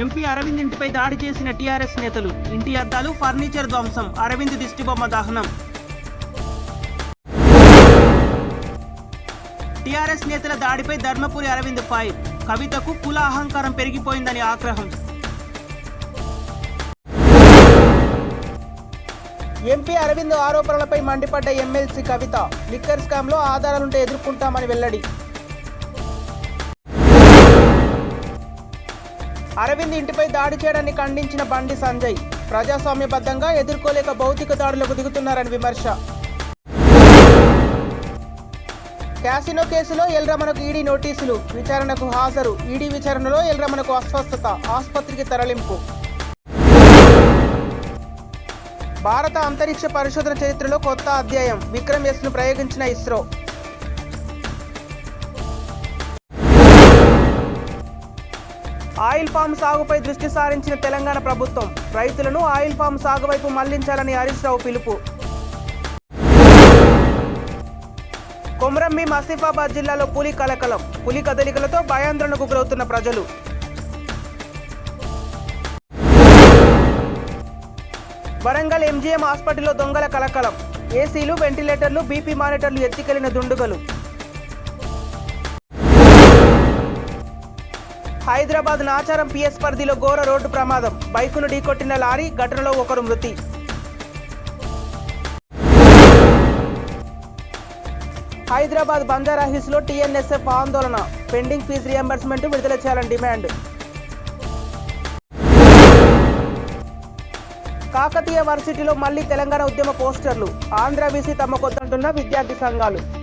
MP Arvind ఇంటిపై దాడి చేసిన టీఆర్ఎస్ నేతలు. ఇంటి అద్దాలు, ఫర్నిచర్ ధ్వంసం, అరవింద్ దిష్టిబొమ్మ దహనం. టీఆర్ఎస్ నేతల దాడిపై ధర్మపురి అరవింద్ ఫైర్. కవితకు కుల అహంకారం పెరిగిపోయిందని ఆగ్రహం. ఎంపీ అరవింద్ ఆరోపణలపై మండిపడ్డ ఎమ్మెల్సీ కవిత. లిక్కర్ స్కామ్లో ఆధారాలుంటే ఎదుర్కొంటామని వెల్లడి. అరవింద్ ఇంటిపై దాడి చేయడాన్ని ఖండించిన బండి సంజయ్. ప్రజాస్వామ్యబద్ధంగా ఎదుర్కోలేక భౌతిక దాడులకు దిగుతున్నారని విమర్శ. క్యాసినో కేసులో ఎల్రమణకు ఈడీ నోటీసులు. విచారణకు హాజరు. ఈడీ విచారణలో ఎల్రమణకు అస్వస్థత, ఆసుపత్రికి తరలింపు. భారత అంతరిక్ష పరిశోధన చరిత్రలో కొత్త అధ్యాయం. విక్రమ్ ఎస్ను ప్రయోగించిన ఇస్రో. ఆయిల్ పామ్ సాగుపై దృష్టి సారించిన తెలంగాణ ప్రభుత్వం. రైతులను ఆయిల్ పామ్ సాగు వైపు మళ్లించాలని హరీష్ రావు పిలుపు. కొమరంభీం ఆసిఫాబాద్ జిల్లాలో పులి కలకలం. పులి కదలికలతో భయాందోళనకు గురవుతున్న ప్రజలు. వరంగల్ ఎంజీఎం హాస్పిటల్లో దొంగల కలకలం. ఏసీలు, వెంటిలేటర్లు, బీపీ మానిటర్లు ఎత్తికెళ్లిన దుండుగలు. హైదరాబాద్ నాచారం పిఎస్ పరిధిలో ఘోర రోడ్డు ప్రమాదం. బైకును ఢీకొట్టిన లారీ. ఘటనలో ఒకరు మృతి. హైదరాబాద్ బంజారాహిల్స్లో టీఎన్ఎస్ఎఫ్ ఆందోళన. పెండింగ్ ఫీజు రియంబర్స్మెంట్ విడుదల చేయాలని డిమాండ్. కాకతీయ వర్సిటీలో మళ్లీ తెలంగాణ ఉద్యమ పోస్టర్లు. ఆంధ్ర వీసీ తమకొద్దంటున్న విద్యార్థి సంఘాలు.